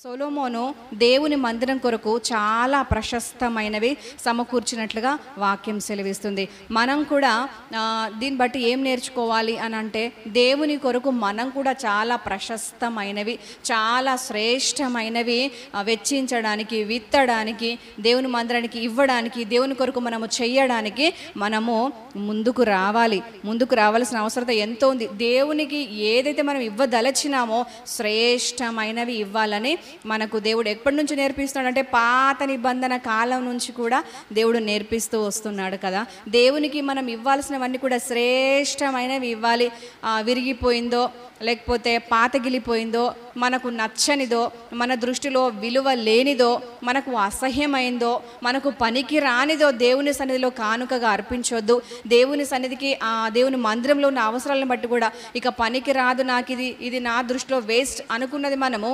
సొలొమోను దేవుని మందిరం కొరకు చాలా ప్రశస్తమైనవి సమకూర్చినట్లుగా వాక్యం సెలవిస్తుంది. మనం కూడా దీన్ని బట్టి ఏం నేర్చుకోవాలి అని అంటే, దేవుని కొరకు మనం కూడా చాలా ప్రశస్తమైనవి, చాలా శ్రేష్టమైనవి వెచ్చించడానికి, విత్తడానికి, దేవుని మందిరానికి ఇవ్వడానికి, దేవుని కొరకు మనము చెయ్యడానికి మనము ముందుకు రావాలి. ముందుకు రావాల్సిన అవసరం ఎంతో ఉంది. దేవునికి ఏదైతే మనం ఇవ్వదలచినామో శ్రేష్టమైనవి ఇవ్వాలని మనకు దేవుడు ఎప్పటి నుంచి నేర్పిస్తున్నాడంటే, పాత నిబంధన కాలం నుంచి కూడా దేవుడు నేర్పిస్తూ వస్తున్నాడు కదా. దేవునికి మనం ఇవ్వాల్సినవన్నీ కూడా శ్రేష్టమైనవి ఇవ్వాలి. విరిగిపోయిందో లేకపోతే పాతగిలిపోయిందో, మనకు నచ్చనిదో, మన దృష్టిలో విలువ లేనిదో, మనకు అసహ్యమైందో, మనకు పనికి రానిదో దేవుని సన్నిధిలో కానుకగా అర్పించొద్దు. దేవుని సన్నిధికి దేవుని మందిరంలో ఉన్న అవసరాలను బట్టి కూడా ఇక పనికి రాదు, నాకు ఇది నా దృష్టిలో వేస్ట్ అనుకున్నది మనము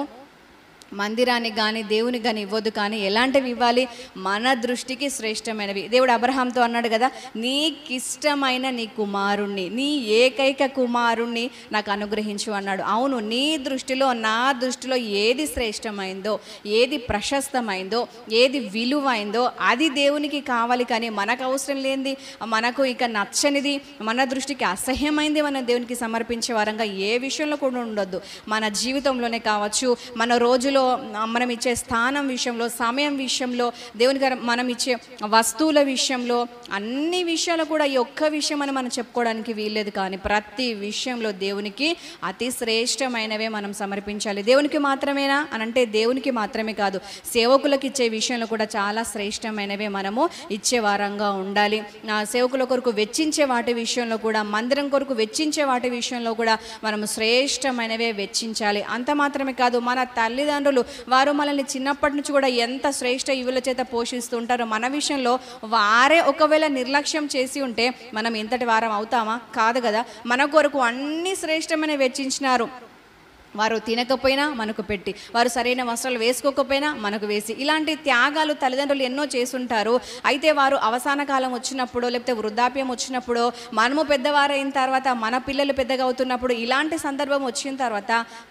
మందిరానికి కానీ దేవునికి కానీ ఇవ్వద్దు. కానీ ఎలాంటివి ఇవ్వాలి? మన దృష్టికి శ్రేష్టమైనవి. దేవుడు అబ్రహాంతో అన్నాడు కదా, నీకిష్టమైన నీ కుమారుణ్ణి, నీ ఏకైక కుమారుణ్ణి నాకు అనుగ్రహించు అన్నాడు. అవును, నీ దృష్టిలో నా దృష్టిలో ఏది శ్రేష్టమైందో, ఏది ప్రశస్తమైందో, ఏది విలువైందో అది దేవునికి కావాలి. కానీ మనకు అవసరం లేనిది, మనకు ఇక నచ్చనిది, మన దృష్టికి అసహ్యమైంది మనం దేవునికి సమర్పించే వారంగా ఏ విషయంలో కూడా ఉండొద్దు. మన జీవితంలోనే కావచ్చు, మన రోజులో మనం ఇచ్చే స్థానం విషయంలో, సమయం విషయంలో, దేవుని గారు మనం ఇచ్చే వస్తువుల విషయంలో, అన్ని విషయాలు కూడా ఈ ఒక్క విషయం అని మనం చెప్పుకోవడానికి వీల్లేదు. కానీ ప్రతి విషయంలో దేవునికి అతి శ్రేష్టమైనవే మనం సమర్పించాలి. దేవునికి మాత్రమేనా అని అంటే, దేవునికి మాత్రమే కాదు, సేవకులకు ఇచ్చే విషయంలో కూడా చాలా శ్రేష్టమైనవే మనము ఇచ్చే వారంగా ఉండాలి. సేవకుల కొరకు వెచ్చించే వాటి విషయంలో కూడా, మందిరం కొరకు వెచ్చించే వాటి విషయంలో కూడా మనము శ్రేష్టమైనవే వెచ్చించాలి. అంత మాత్రమే కాదు, మన తల్లిదండ్రులు వారు మనల్ని చిన్నప్పటి నుంచి కూడా ఎంత శ్రేష్ట ఇవుల చేత పోషిస్తుంటారో, మన విషయంలో వారే ఒకవేళ నిర్లక్ష్యం చేసి ఉంటే మనం ఇంతటి వారం అవుతామా? కాదు కదా. మన కొరకు అన్ని శ్రేష్టమైన వెచ్చించినారు. వారు తినకపోయినా మనకు పెట్టి, వారు సరైన వస్త్రాలు వేసుకోకపోయినా మనకు వేసి, ఇలాంటి త్యాగాలు తల్లిదండ్రులు ఎన్నో చేసుంటారు. అయితే వారు అవసాన కాలం వచ్చినప్పుడు, లేకపోతే వృద్ధాప్యం వచ్చినప్పుడు, మనము పెద్దవారైన తర్వాత మన పిల్లలు పెద్దగా అవుతున్నప్పుడు, ఇలాంటి సందర్భం వచ్చిన తర్వాత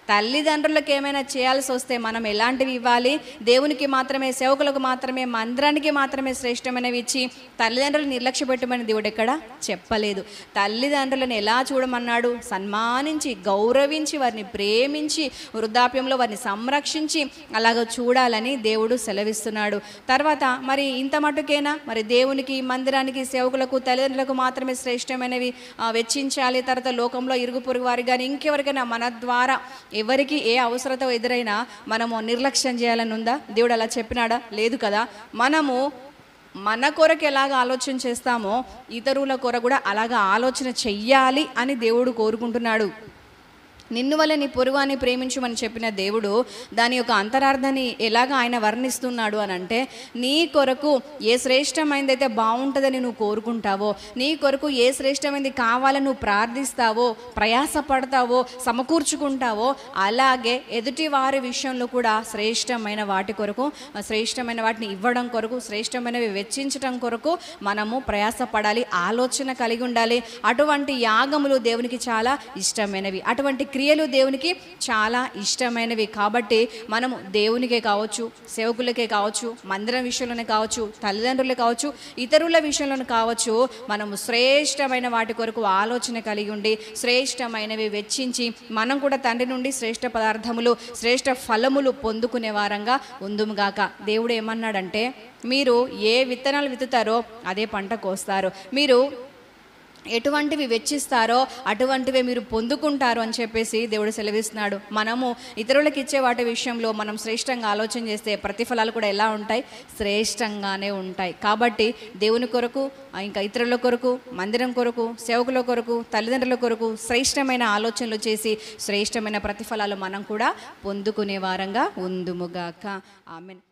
తల్లిదండ్రులకు ఏమైనా చేయాల్సి వస్తే మనం ఎలాంటివి ఇవ్వాలి? దేవునికి మాత్రమే, సేవకులకు మాత్రమే, మందిరానికి మాత్రమే శ్రేష్టమైనవి ఇచ్చి తల్లిదండ్రులు నిర్లక్ష్య పెట్టమని దేవుడు ఎక్కడ చెప్పలేదు. తల్లిదండ్రులను ఎలా చూడమన్నాడు? సన్మానించి, గౌరవించి, వారిని ప్రేమించి, వృద్ధాప్యంలో వారిని సంరక్షించి అలాగ చూడాలని దేవుడు సెలవిస్తున్నాడు. తర్వాత మరి ఇంత మటుకేనా? మరి దేవునికి, మందిరానికి, సేవకులకు, తల్లిదండ్రులకు మాత్రమే శ్రేష్టమైనవి వెచ్చించాలి. తర్వాత లోకంలో ఇరుగు పొరుగు వారికి కానీ ఇంకెవరికైనా మన ద్వారా ఎవరికి ఏ అవసరత ఎదురైనా మనము నిర్లక్ష్యం చేయాలని ఉందా? దేవుడు అలా చెప్పినాడా? లేదు కదా. మనము మన కొరకు ఎలాగ ఆలోచన చేస్తామో ఇతరుల కొరకు కూడా అలాగ ఆలోచన చెయ్యాలి అని దేవుడు కోరుకుంటున్నాడు. నిన్ను వల్ల నీ పొరుగువాన్ని ప్రేమించమని చెప్పిన దేవుడు దాని యొక్క అంతరార్థాన్ని ఎలాగ ఆయన వర్ణిస్తున్నాడు అని అంటే, నీ కొరకు ఏ శ్రేష్టమైనదైతే బాగుంటుందని నువ్వు కోరుకుంటావో, నీ కొరకు ఏ శ్రేష్టమైనది కావాలని నువ్వు ప్రార్థిస్తావో, ప్రయాసపడతావో, సమకూర్చుకుంటావో, అలాగే ఎదుటి వారి విషయంలో కూడా శ్రేష్టమైన వాటి కొరకు, శ్రేష్టమైన వాటిని ఇవ్వడం కొరకు, శ్రేష్టమైనవి వెచ్చించడం కొరకు మనము ప్రయాసపడాలి, ఆలోచన కలిగి ఉండాలి. అటువంటి యాగములు దేవునికి చాలా ఇష్టమైనవి, అటువంటి క్రియలు దేవునికి చాలా ఇష్టమైనవి. కాబట్టి మనము దేవునికే కావచ్చు, సేవకులకే కావచ్చు, మందిరం విషయంలోనే కావచ్చు, తల్లిదండ్రులే కావచ్చు, ఇతరుల విషయంలోనే కావచ్చు, మనము శ్రేష్టమైన వాటి కొరకు ఆలోచన కలిగి ఉండి శ్రేష్టమైనవి వెచ్చించి మనం కూడా తండ్రి నుండి శ్రేష్ట పదార్థములు, శ్రేష్ట ఫలములు పొందుకునే వారంగా ఉందుముగాక. దేవుడు ఏమన్నాడంటే, మీరు ఏ విత్తనాలు విత్తుతారో అదే పంట కోస్తారు, మీరు ఎటువంటివి వెచ్చిస్తారో అటువంటివే మీరు పొందుకుంటారు అని చెప్పేసి దేవుడు సెలవిస్తున్నాడు. మనము ఇతరులకు ఇచ్చే వాటి విషయంలో మనం శ్రేష్టంగా ఆలోచన చేస్తే ప్రతిఫలాలు కూడా ఎలా ఉంటాయి? శ్రేష్టంగానే ఉంటాయి. కాబట్టి దేవుని కొరకు, ఇంకా ఇతరుల కొరకు, మందిరం కొరకు, సేవకుల కొరకు, తల్లిదండ్రుల కొరకు శ్రేష్టమైన ఆలోచనలు చేసి శ్రేష్టమైన ప్రతిఫలాలు మనం కూడా పొందుకునే వారంగా ఉందుముగాక. ఆమేన్.